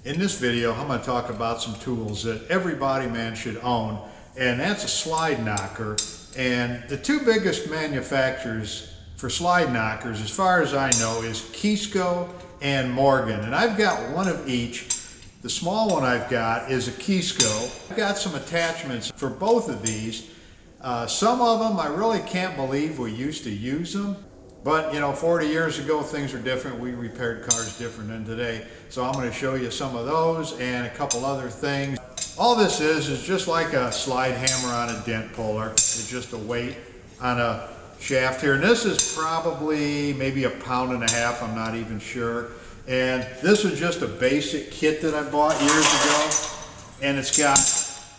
In this video, I'm going to talk about some tools that every body man should own, and that's a slide knocker. And the two biggest manufacturers for slide knockers, as far as I know, is Keysco and Morgan. And I've got one of each. The small one I've got is a Keysco. I've got some attachments for both of these. Some of them I really can't believe we used to use them. But you know, 40 years ago things were different. We repaired cars different than today. So I'm going to show you some of those and a couple other things. All this is just like a slide hammer on a dent puller. It's just a weight on a shaft here. And this is probably maybe a pound and a half, I'm not even sure. And this is just a basic kit that I bought years ago. And it's got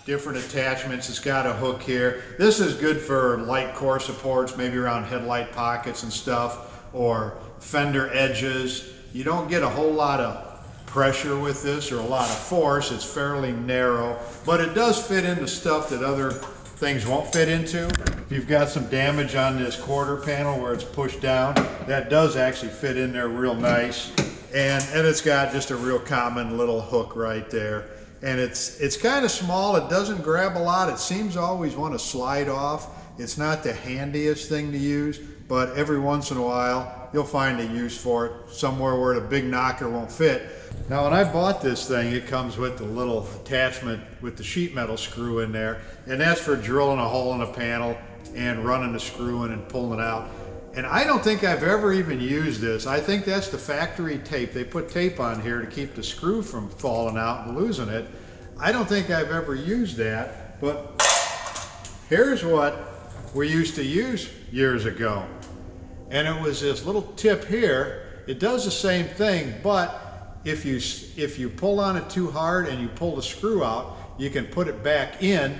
different attachments. It's got a hook here. This is good for light core supports, maybe around headlight pockets and stuff, or fender edges. You don't get a whole lot of pressure with this or a lot of force. It's fairly narrow, but it does fit into stuff that other things won't fit into. If you've got some damage on this quarter panel where it's pushed down, that does actually fit in there real nice. And it's got just a real common little hook right there. And it's kind of small. It doesn't grab a lot. It seems to always want to slide off. It's not the handiest thing to use, but every once in a while you'll find a use for it somewhere where the big knocker won't fit. Now when I bought this thing, it comes with the little attachment with the sheet metal screw in there, and that's for drilling a hole in a panel and running the screw in and pulling it out. And I don't think I've ever even used this. I think that's the factory tape. They put tape on here to keep the screw from falling out and losing it. I don't think I've ever used that, but here's what we used to use years ago. And it was this little tip here. It does the same thing, but if you pull on it too hard and you pull the screw out, you can put it back in,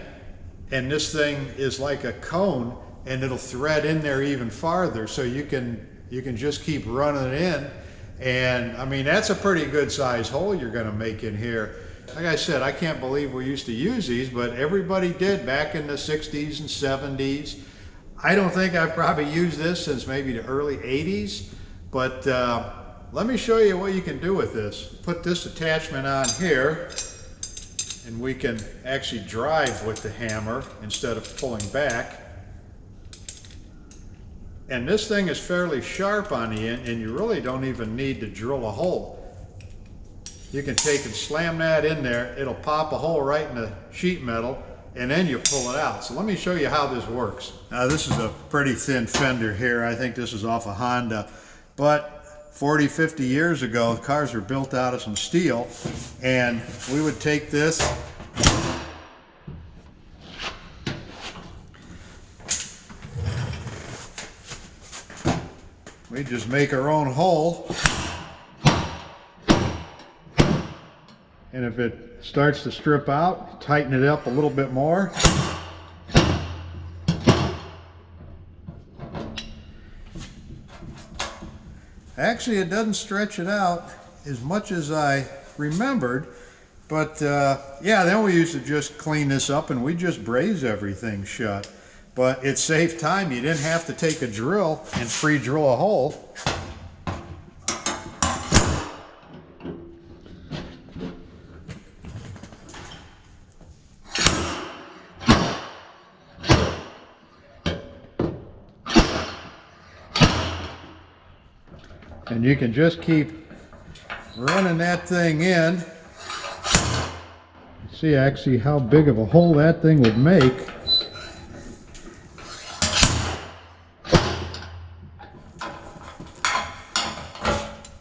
and this thing is like a cone, and it'll thread in there even farther, so you can just keep running it in. And I mean, that's a pretty good size hole you're going to make in here. Like I said, I can't believe we used to use these, but everybody did back in the 60s and 70s. I don't think I've probably used this since maybe the early 80s, but let me show you what you can do with this. Put this attachment on here, and we can actually drive with the hammer instead of pulling back. And this thing is fairly sharp on the end, and you really don't even need to drill a hole. You can take and slam that in there. It'll pop a hole right in the sheet metal, and then you pull it out. So let me show you how this works. Now this is a pretty thin fender here. I think this is off a Honda. But 40, 50 years ago, cars were built out of some steel, and we would take this, we just make our own hole, and if it starts to strip out, tighten it up a little bit more. Actually, it doesn't stretch it out as much as I remembered, but yeah, then we used to just clean this up and we just braze everything shut. But it saved time. You didn't have to take a drill and pre-drill a hole. And you can just keep running that thing in. See actually how big of a hole that thing would make.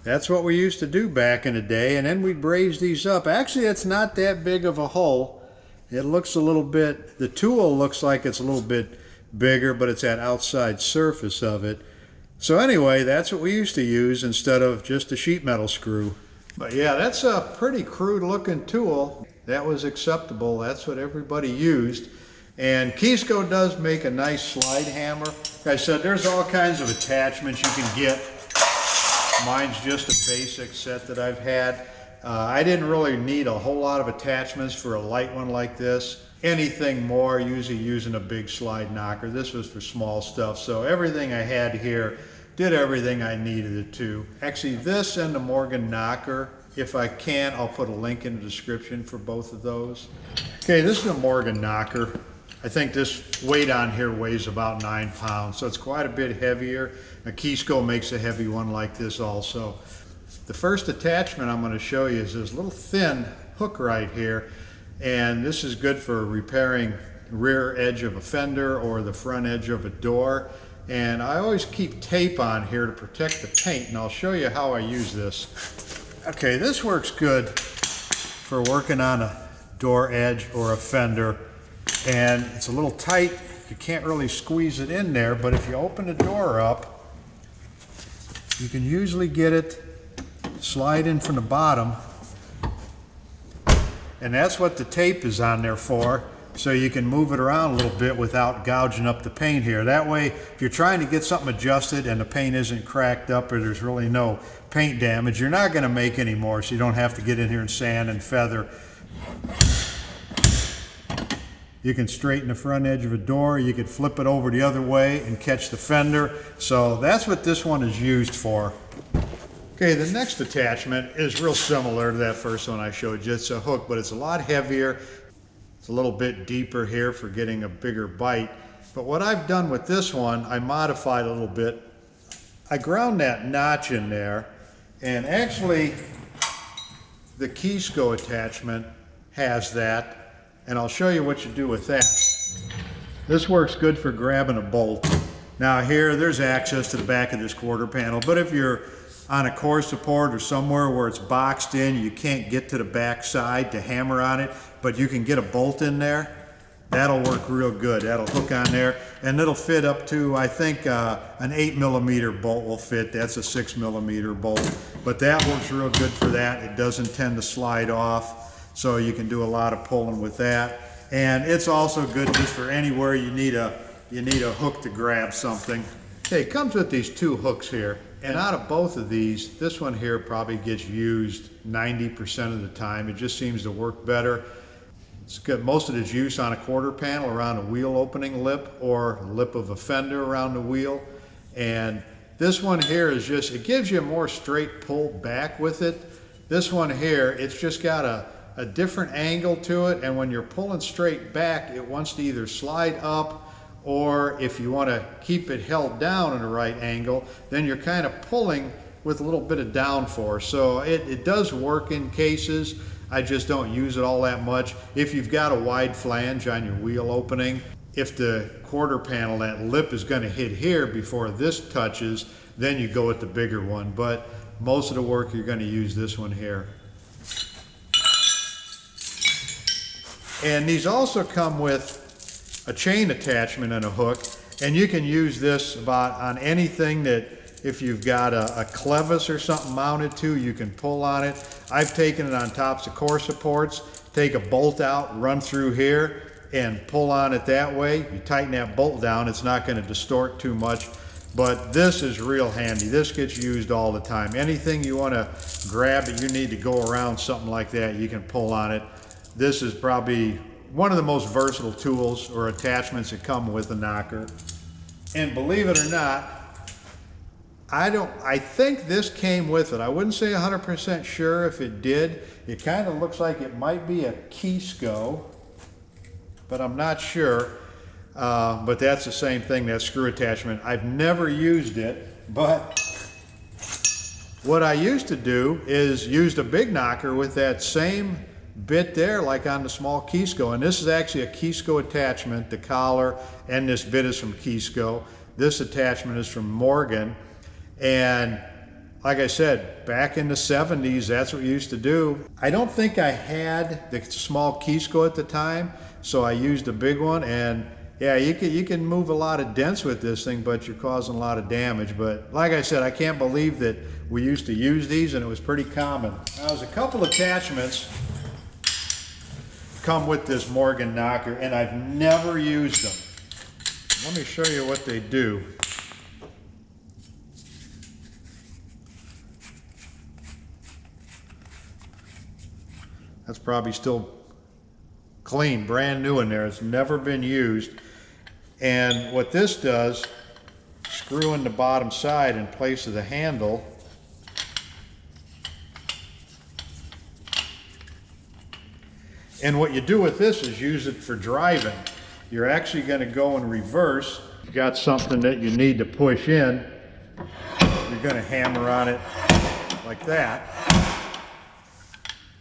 That's what we used to do back in the day, and then we'd braze these up. Actually, it's not that big of a hole. It looks a little bit, the tool looks like it's a little bit bigger, but it's that outside surface of it. So anyway, that's what we used to use instead of just a sheet metal screw. But yeah, that's a pretty crude looking tool. That was acceptable. That's what everybody used. And Keysco does make a nice slide hammer. Like I said, there's all kinds of attachments you can get. Mine's just a basic set that I've had. I didn't really need a whole lot of attachments for a light one like this. Anything more, usually using a big slide knocker. This was for small stuff, so everything I had here did everything I needed it to. Actually, this and the Morgan knocker If I can, I'll put a link in the description for both of those. Okay, this is a Morgan knocker. I think this weight on here weighs about 9 pounds, so it's quite a bit heavier. A Keysco makes a heavy one like this also. The first attachment I'm going to show you is this little thin hook right here, and this is good for repairing the rear edge of a fender or the front edge of a door. And I always keep tape on here to protect the paint, and I'll show you how I use this. Okay, this works good for working on a door edge or a fender, and it's a little tight. You can't really squeeze it in there, but if you open the door up, you can usually get it slide in from the bottom, and that's what the tape is on there for, so you can move it around a little bit without gouging up the paint here. That way, if you're trying to get something adjusted and the paint isn't cracked up or there's really no paint damage, you're not going to make any more, so you don't have to get in here and sand and feather. You can straighten the front edge of a door, you could flip it over the other way and catch the fender. So that's what this one is used for. Okay, the next attachment is real similar to that first one I showed you. It's a hook, but it's a lot heavier. It's a little bit deeper here for getting a bigger bite. But what I've done with this one, I modified a little bit. I ground that notch in there, and actually the Keysco attachment has that, and I'll show you what you do with that. This works good for grabbing a bolt. Now here, there's access to the back of this quarter panel, but if you're on a core support or somewhere where it's boxed in, you can't get to the back side to hammer on it, but you can get a bolt in there. That'll work real good. That'll hook on there, and it'll fit up to, I think, an 8mm bolt will fit. That's a 6mm bolt, but that works real good for that. It doesn't tend to slide off, so you can do a lot of pulling with that. And it's also good just for anywhere you need a hook to grab something. Okay, it comes with these two hooks here, and out of both of these, this one here probably gets used 90% of the time. It just seems to work better. It's got most of its use on a quarter panel around a wheel opening lip or lip of a fender around the wheel. And this one here is just, it gives you a more straight pull back with it. This one here, it's just got a different angle to it, and when you're pulling straight back, it wants to either slide up, or if you want to keep it held down at the right angle, then you're kind of pulling with a little bit of downforce. So it does work in cases. I just don't use it all that much. If you've got a wide flange on your wheel opening, if the quarter panel, that lip is going to hit here before this touches, then you go with the bigger one. But most of the work you're going to use this one here. And these also come with a chain attachment and a hook, and you can use this about on anything that, if you've got a clevis or something mounted to, you can pull on it. I've taken it on tops of core supports, take a bolt out, run through here, and pull on it that way. You tighten that bolt down, it's not going to distort too much. But this is real handy. This gets used all the time. Anything you want to grab that you need to go around something like that, you can pull on it. This is probably one of the most versatile tools or attachments that come with a knocker. And believe it or not, I think this came with it. I wouldn't say 100% sure if it did. It kind of looks like it might be a Keysco, but I'm not sure. But that's the same thing, that screw attachment. I've never used it, but what I used to do is used a big knocker with that same bit there, like on the small Keysco. And this is actually a Keysco attachment. The collar and this bit is from Keysco. This attachment is from Morgan. And like I said, back in the 70s, that's what we used to do. I don't think I had the small Keysco at the time, so I used a big one. And yeah, you can move a lot of dents with this thing, but you're causing a lot of damage. But like I said, I can't believe that we used to use these, and it was pretty common. Now, there's a couple attachments come with this Morgan knocker, and I've never used them. Let me show you what they do. That's probably still clean, brand new in there. It's never been used. And what this does, screw in the bottom side in place of the handle. And what you do with this is use it for driving. You're actually going to go in reverse. You've got something that you need to push in. You're going to hammer on it like that.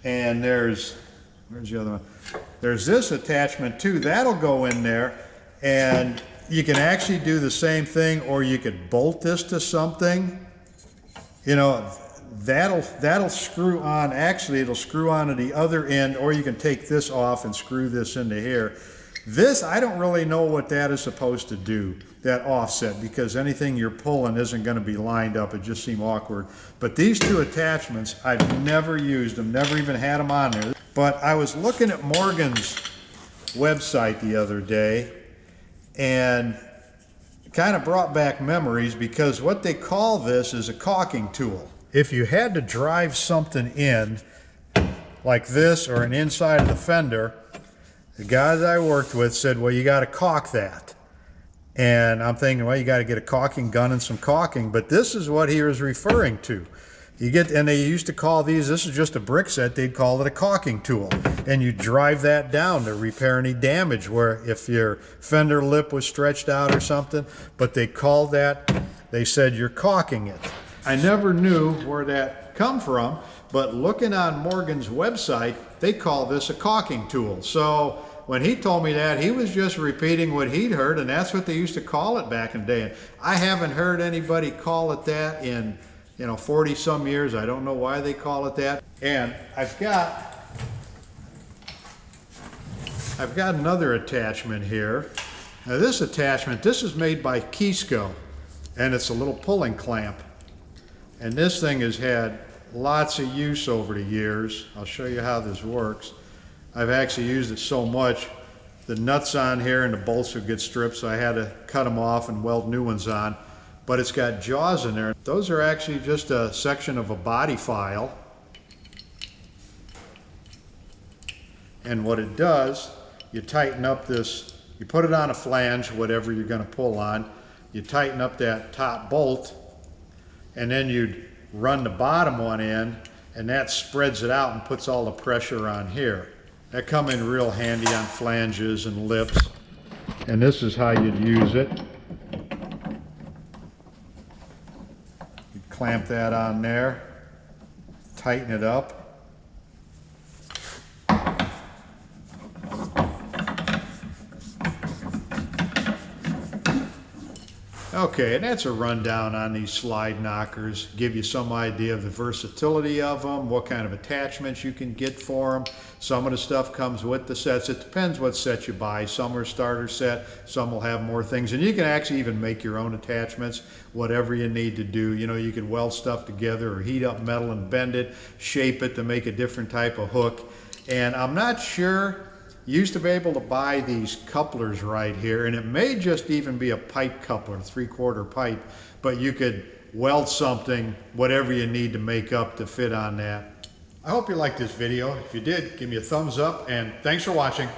And where's the other one? There's this attachment too. That'll go in there, and you can actually do the same thing, or you could bolt this to something. You know, that'll screw on. Actually, it'll screw on to the other end, or you can take this off and screw this into here. This, I don't really know what that is supposed to do, that offset, because anything you're pulling isn't going to be lined up. It just seemed awkward. But these two attachments, I've never used them, never even had them on there. But I was looking at Morgan's website the other day, and it kind of brought back memories, because what they call this is a caulking tool. If you had to drive something in like this or an inside of the fender, the guys I worked with said, well, you got to caulk that. And I'm thinking, well, you got to get a caulking gun and some caulking. But this is what he was referring to. And they used to call these, this is just a brick set, they'd call it a caulking tool. And you drive that down to repair any damage, where if your fender lip was stretched out or something. But they called that, they said, you're caulking it. I never knew where that come from, but looking on Morgan's website, they call this a caulking tool. So when he told me that, he was just repeating what he'd heard, and that's what they used to call it back in the day. And I haven't heard anybody call it that in, 40 some years. I don't know why they call it that. And I've got another attachment here. Now this attachment, this is made by Keysco, and it's a little pulling clamp. And this thing has had lots of use over the years. I'll show you how this works. I've actually used it so much, the nuts on here and the bolts would get stripped, so I had to cut them off and weld new ones on. But it's got jaws in there. Those are actually just a section of a body file. And what it does, you tighten up this, you put it on a flange, whatever you're going to pull on, you tighten up that top bolt, and then you'd run the bottom one in, and that spreads it out and puts all the pressure on here. That come in real handy on flanges and lips. And this is how you'd use it. You'd clamp that on there, tighten it up. Okay, and that's a rundown on these slide knockers. Give you some idea of the versatility of them, what kind of attachments you can get for them. Some of the stuff comes with the sets. It depends what set you buy. Some are starter set, some will have more things. And you can actually even make your own attachments, whatever you need to do. You could weld stuff together or heat up metal and bend it, shape it to make a different type of hook. And I'm not sure, you used to be able to buy these couplers right here, and it may just even be a pipe coupler, 3/4 pipe, but you could weld something, whatever you need to make up to fit on that. I hope you liked this video. If you did, give me a thumbs up, and thanks for watching.